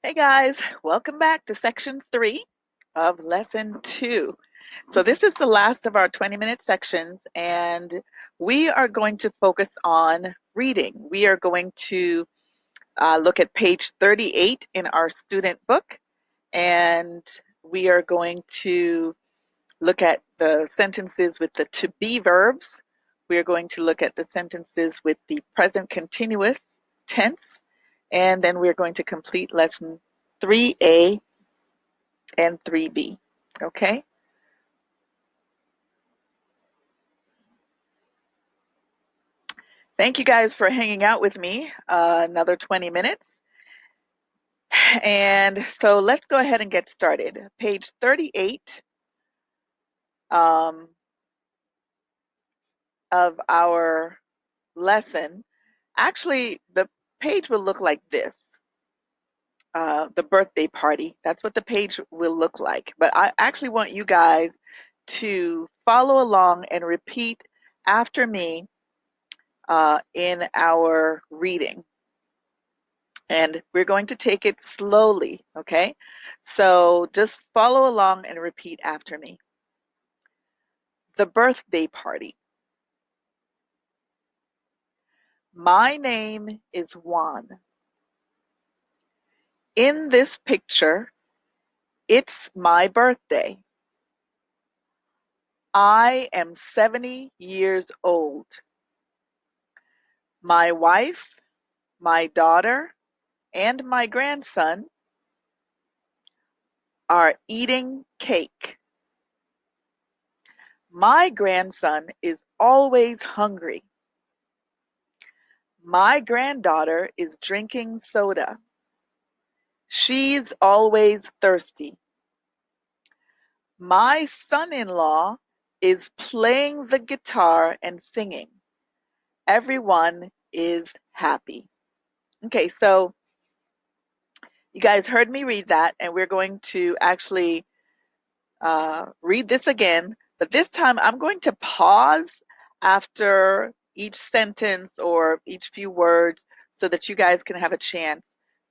Hey guys, welcome back to section 3 of lesson 2. So this is the last of our 20-minute sections, and we are going to focus on reading. We are going to look at page 38 in our student book, and we are going to look at the sentences with the to be verbs. We are going to look at the sentences with the present continuous tense, and then we're going to complete lesson 3A and 3B. Okay? Thank you guys for hanging out with me another 20 minutes. And so let's go ahead and get started. Page 38 of our lesson. Actually, the page will look like this. The birthday party. That's what the page will look like. But I actually want you guys to follow along and repeat after me in our reading. And we're going to take it slowly, okay? So just follow along and repeat after me. The birthday party. My name is Juan. In this picture, it's my birthday. I am 70 years old. My wife, my daughter, and my grandson are eating cake. My grandson is always hungry. My granddaughter is drinking soda. She's always thirsty. My son-in-law is playing the guitar and singing. Everyone is happy. Okay, so you guys heard me read that, and we're going to actually read this again, but this time I'm going to pause after each sentence or each few words so that you guys can have a chance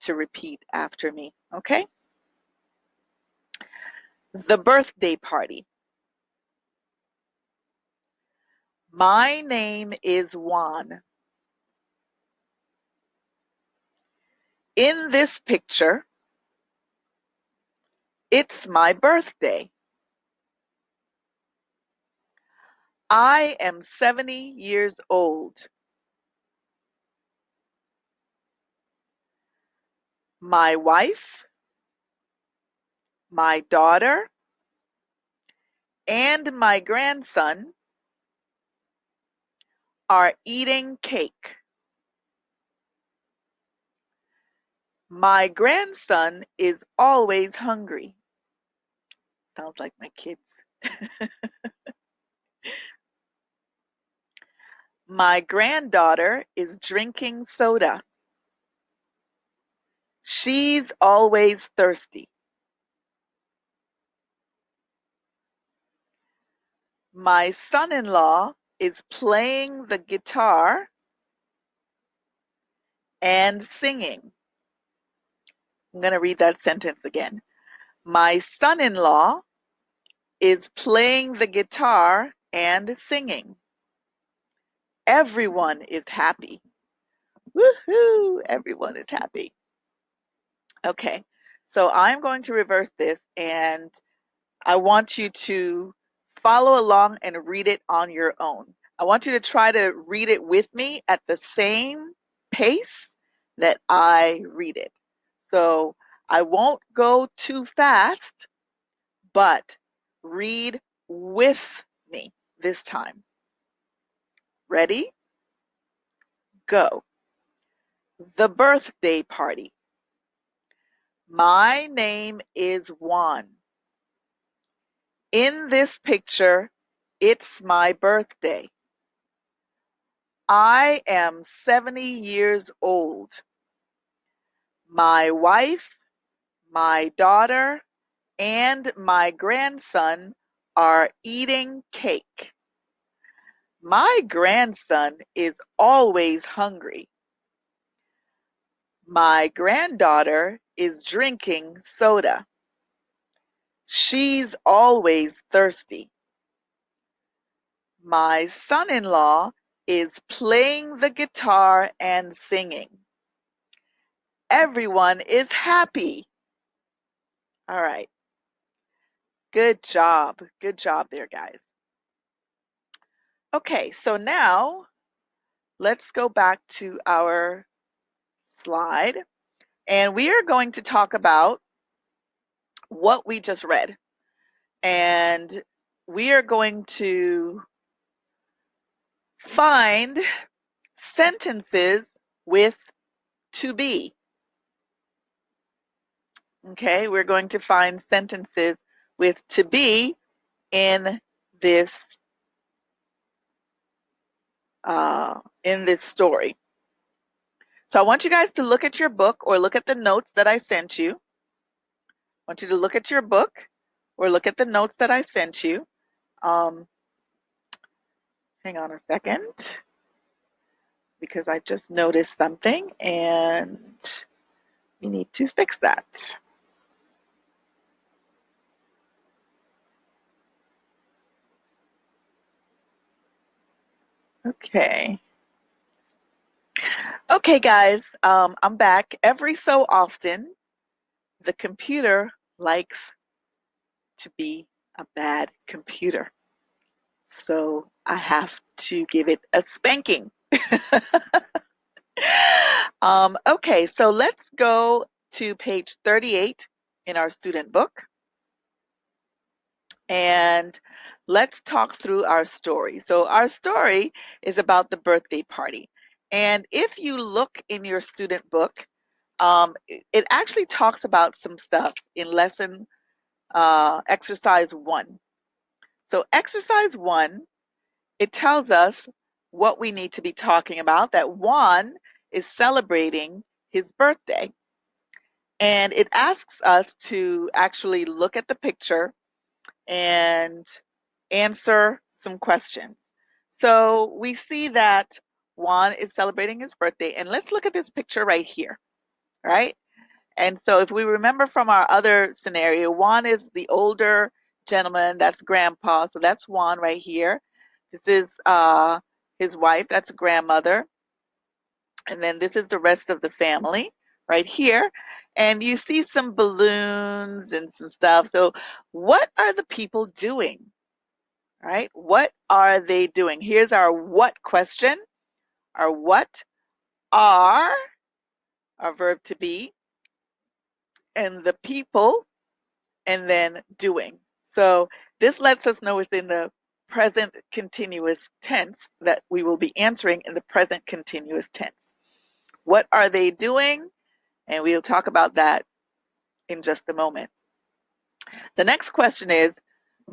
to repeat after me, okay? The birthday party. My name is Juan. In this picture, it's my birthday. I am 70 years old. My wife, my daughter, and my grandson are eating cake. My grandson is always hungry. Sounds like my kids. My granddaughter is drinking soda. She's always thirsty. My son-in-law is playing the guitar and singing. I'm going to read that sentence again. My son-in-law is playing the guitar and singing. Everyone is happy. Woohoo! Everyone is happy. Okay, so I'm going to reverse this, and I want you to follow along and read it on your own. I want you to try to read it with me at the same pace that I read it. So I won't go too fast, but read with me this time. Ready? Go. The birthday party. My name is Juan. In this picture, it's my birthday. I am 70 years old. My wife, my daughter, and my grandson are eating cake. My grandson is always hungry. My granddaughter is drinking soda. She's always thirsty. My son-in-law is playing the guitar and singing. Everyone is happy. All right. Good job. Good job there, guys. Okay, so now let's go back to our slide, and we are going to talk about what we just read. And we are going to find sentences with to be. Okay, we're going to find sentences with to be in this story. So I want you guys to look at your book or look at the notes that I sent you. I want you to look at your book or look at the notes that I sent you. Hang on a second, because I just noticed something and we need to fix that. Okay. Okay, guys, I'm back. Every so often, the computer likes to be a bad computer. So I have to give it a spanking. Okay, so let's go to page 38 in our student book. And let's talk through our story. So our story is about the birthday party. And if you look in your student book, it actually talks about some stuff in lesson exercise 1. So exercise 1, it tells us what we need to be talking about, that Juan is celebrating his birthday. And it asks us to actually look at the picture and answer some questions. So we see that Juan is celebrating his birthday, and let's look at this picture right here, right? And so if we remember from our other scenario, Juan is the older gentleman, that's grandpa, so that's Juan right here. This is his wife, that's grandmother, and then this is the rest of the family right here. And you see some balloons and some stuff. So what are the people doing? Right? What are they doing? Here's our what question. Our what are, our verb to be, and the people, and then doing. So this lets us know it's in the present continuous tense that we will be answering in the present continuous tense. What are they doing? And we'll talk about that in just a moment. The next question is,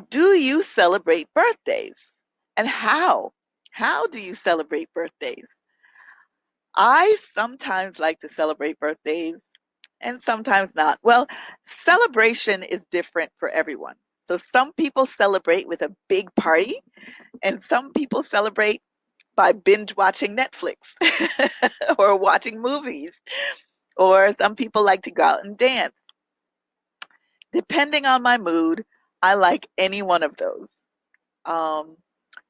do you celebrate birthdays? And how? How do you celebrate birthdays? I sometimes like to celebrate birthdays and sometimes not. Well, celebration is different for everyone. So some people celebrate with a big party, and some people celebrate by binge watching Netflix or watching movies, or some people like to go out and dance. Depending on my mood, I like any one of those. Um,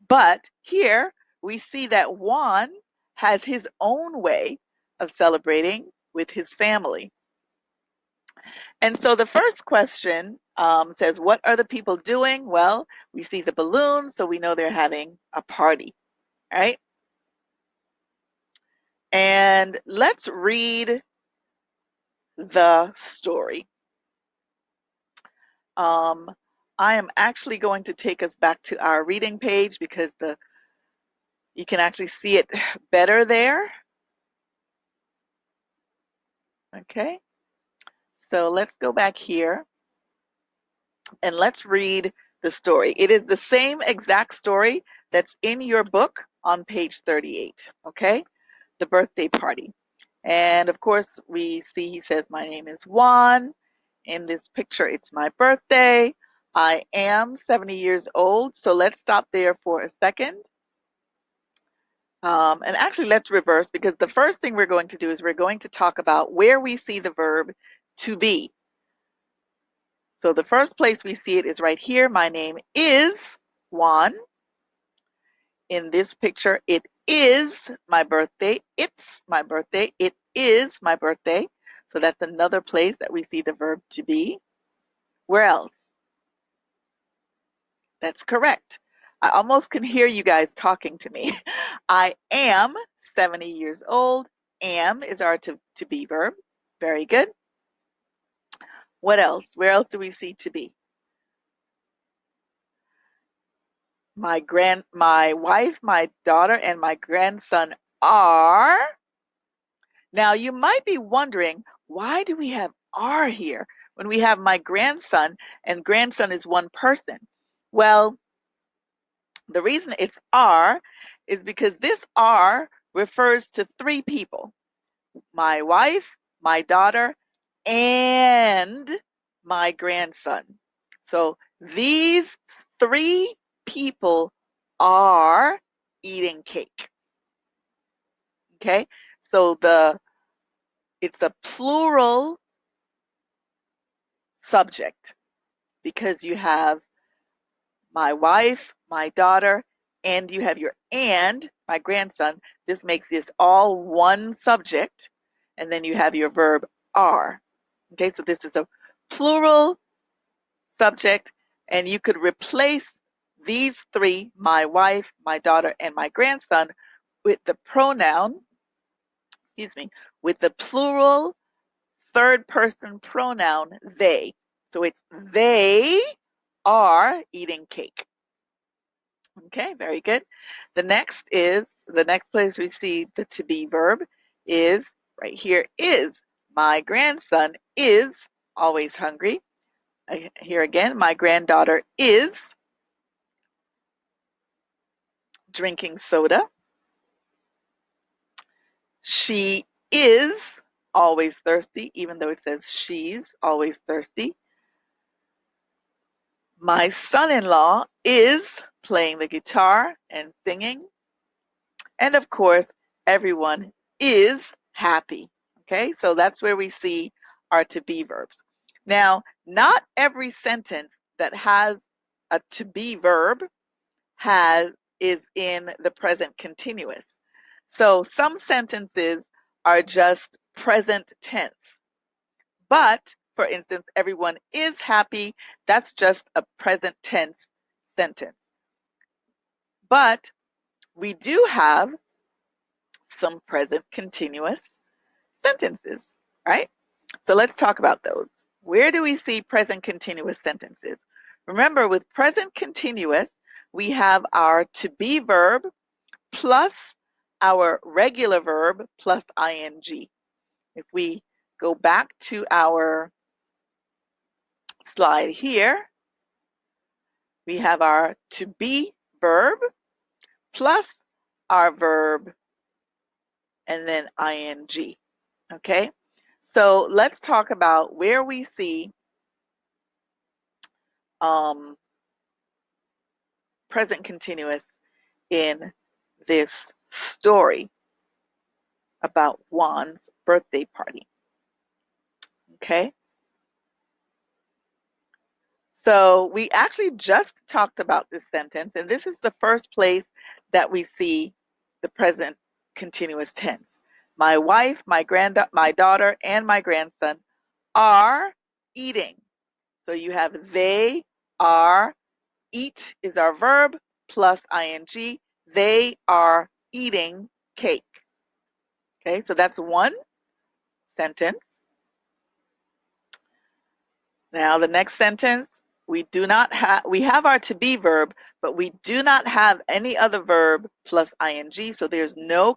but here we see that Juan has his own way of celebrating with his family. And so the first question says, what are the people doing? Well, we see the balloons, so we know they're having a party, right? And let's read the story. Um, I am actually going to take us back to our reading page because you can actually see it better there. Okay, so let's go back here and let's read the story. It is the same exact story that's in your book on page 38, okay? The birthday party. And of course, we see he says, my name is Juan. In this picture, it's my birthday. I am 70 years old. So let's stop there for a second. And actually, let's reverse, because the first thing we're going to do is we're going to talk about where we see the verb to be. So the first place we see it is right here. My name is Juan. In this picture, it is my birthday. It's my birthday. It is my birthday. So that's another place that we see the verb to be. Where else? That's correct. I almost can hear you guys talking to me. I am 70 years old. Am is our to be verb. Very good. What else? Where else do we see to be? My wife, my daughter, and my grandson are. Now you might be wondering, why do we have are here when we have my grandson, and grandson is one person? Well, the reason it's are is because this are refers to three people: my wife, my daughter, and my grandson. So these three people are eating cake. Okay? So it's a plural subject because you have my wife, my daughter, and you have your and my grandson. This makes this all one subject, and then you have your verb are. Okay, so this is a plural subject, and you could replace these three, my wife, my daughter, and my grandson, with the pronoun, excuse me, with the plural third person pronoun they. So it's they are eating cake. Okay, very good. The next place we see the to be verb is right here is my grandson is always hungry. Here again, my granddaughter is drinking soda. She is always thirsty, even though it says she's always thirsty. My son-in-law is playing the guitar and singing. And of course, everyone is happy. Okay, so that's where we see our to be verbs. Now, not every sentence that has a to be verb has is in the present continuous. So some sentences are just present tense. But for instance, everyone is happy, that's just a present tense sentence. But we do have some present continuous sentences, right? So let's talk about those. Where do we see present continuous sentences? Remember, with present continuous, we have our to be verb plus our regular verb plus ing. If we go back to our slide here, we have our to be verb plus our verb and then ing. Okay? So let's talk about where we see present continuous in this story about Juan's birthday party. Okay? So we actually just talked about this sentence, and this is the first place that we see the present continuous tense. My wife, my daughter, and my grandson are eating. So you have they are, eat is our verb plus ing. They are eating cake. Okay, so that's one sentence. Now the next sentence, we have our to be verb, but we do not have any other verb plus ing, so there's no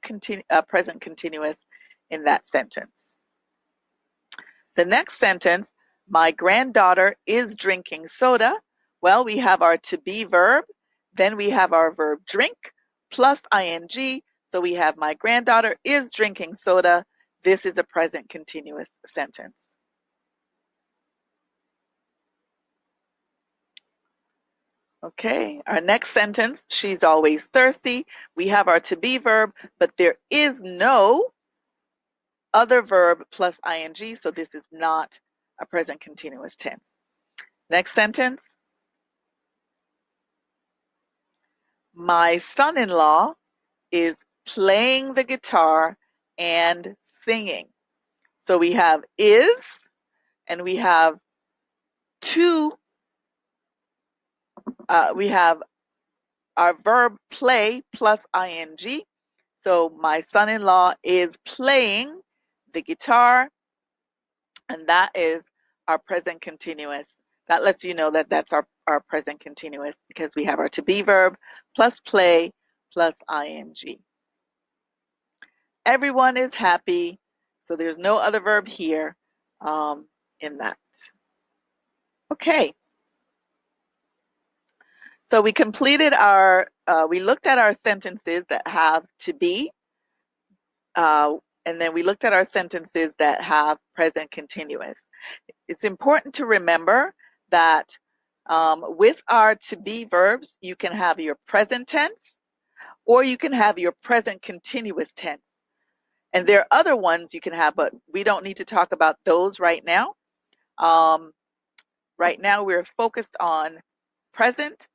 present continuous in that sentence. The next sentence, my granddaughter is drinking soda. Well, we have our to be verb, then we have our verb drink plus ing, so we have my granddaughter is drinking soda. This is a present continuous sentence. Okay, our next sentence, she's always thirsty. We have our to be verb, but there is no other verb plus ing, so this is not a present continuous tense. Next sentence, my son-in-law is playing the guitar and singing. So we have is, and we have we have our verb play plus ing. So my son-in-law is playing the guitar, and that is our present continuous. That lets you know that that's our present continuous because we have our to be verb plus play plus ing. Everyone is happy. So there's no other verb here in that. Okay. So we completed we looked at our sentences that have to be, and then we looked at our sentences that have present continuous. It's important to remember that with our to be verbs, you can have your present tense or you can have your present continuous tense. And there are other ones you can have, but we don't need to talk about those right now. Right now, we're focused on present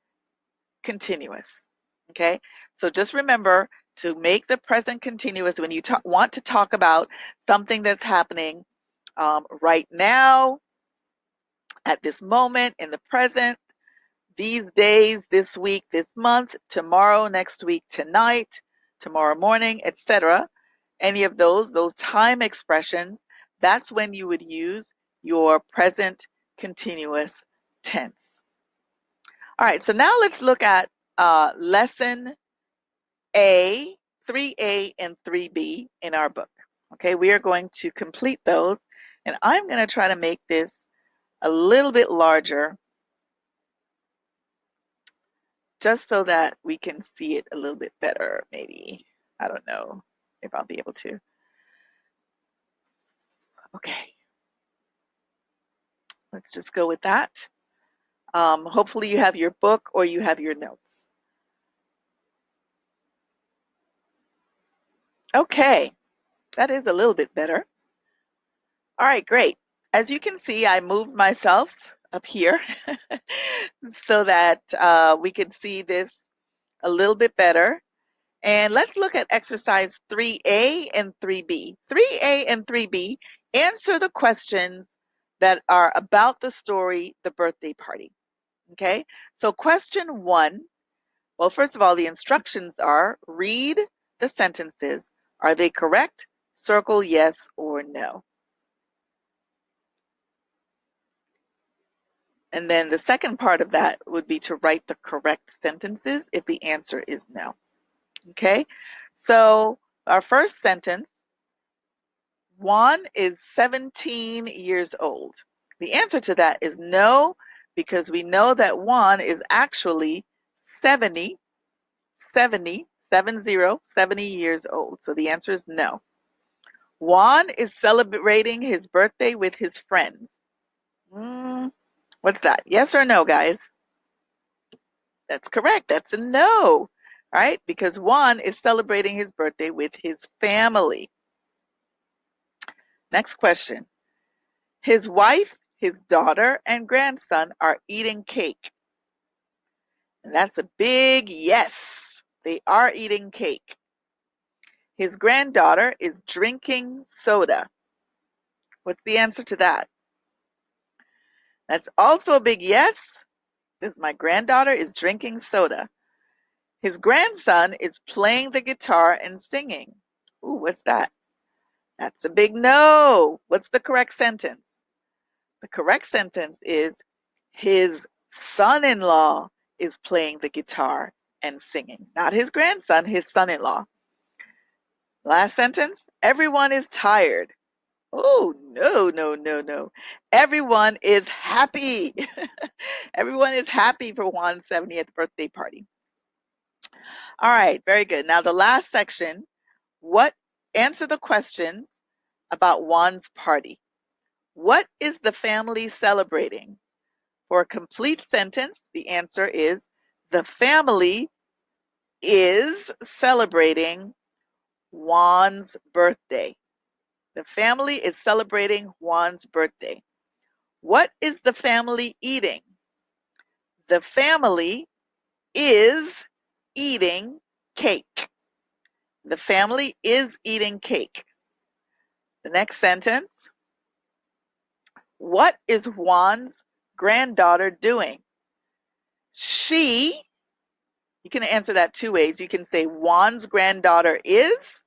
continuous. Okay, so just remember to make the present continuous when you want to talk about something that's happening right now, at this moment, in the present, these days, this week, this month, tomorrow, next week, tonight, tomorrow morning, etc. Any of those time expressions, that's when you would use your present continuous tense. All right, so now let's look at lesson A, 3A, and 3B in our book. Okay, we are going to complete those, and I'm going to try to make this a little bit larger just so that we can see it a little bit better, maybe. I don't know if I'll be able to. Okay, let's just go with that. Hopefully you have your book or you have your notes. Okay, that is a little bit better. All right, great. As you can see, I moved myself up here so that we can see this a little bit better. And let's look at exercise 3A and 3B. 3A and 3B answer the questions that are about the story, The Birthday Party. Okay, so question 1, well, first of all, the instructions are read the sentences. Are they correct? Circle yes or no. And then the second part of that would be to write the correct sentences if the answer is no. Okay, so our first sentence, Juan is 17 years old. The answer to that is no, because we know that Juan is actually 70, 70, 70 years old. So the answer is no. Juan is celebrating his birthday with his friends. What's that? Yes or no, guys? That's correct. That's a no, right? Because Juan is celebrating his birthday with his family. Next question. His wife, his daughter, and grandson are eating cake. And that's a big yes. They are eating cake. His granddaughter is drinking soda. What's the answer to that? That's also a big yes, because my granddaughter is drinking soda. His grandson is playing the guitar and singing. Ooh, what's that? That's a big no. What's the correct sentence? The correct sentence is his son-in-law is playing the guitar and singing. Not his grandson, his son-in-law. Last sentence, everyone is tired. Oh, no, no, no, no. Everyone is happy. Everyone is happy for Juan's 70th birthday party. All right, very good. Now the last section, answer the questions about Juan's party. What is the family celebrating? For a complete sentence, the answer is The family is celebrating Juan's birthday. The family is celebrating Juan's birthday. What is the family eating? The family is eating cake. The family is eating cake. The next sentence. What is Juan's granddaughter doing? She, you can answer that two ways. You can say Juan's granddaughter is,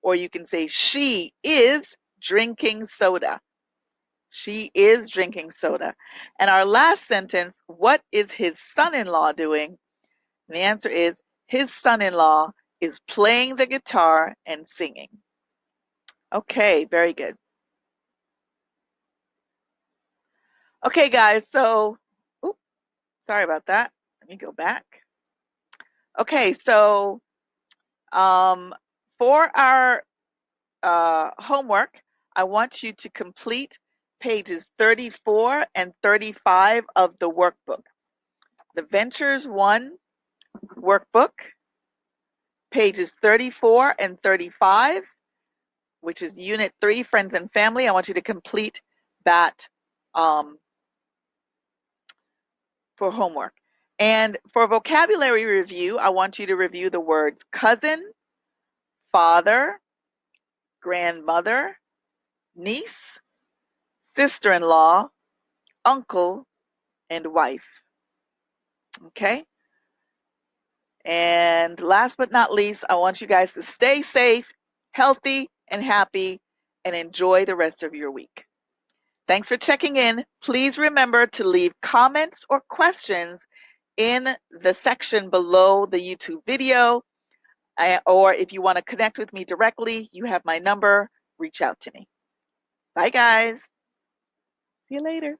or you can say she is drinking soda. She is drinking soda. And our last sentence, what is his son-in-law doing? And the answer is his son-in-law is playing the guitar and singing. Okay, very good. Okay, guys, so, oops, sorry about that. Let me go back. Okay, so for our homework, I want you to complete pages 34 and 35 of the workbook. The Ventures1 workbook, pages 34 and 35, which is Unit 3, Friends and Family. I want you to complete that for homework. And for vocabulary review, I want you to review the words cousin, father, grandmother, niece, sister-in-law, uncle, and wife. Okay? And last but not least, I want you guys to stay safe, healthy, and happy, and enjoy the rest of your week. Thanks for checking in. Please remember to leave comments or questions in the section below the YouTube video. Or if you want to connect with me directly, you have my number. Reach out to me. Bye, guys. See you later.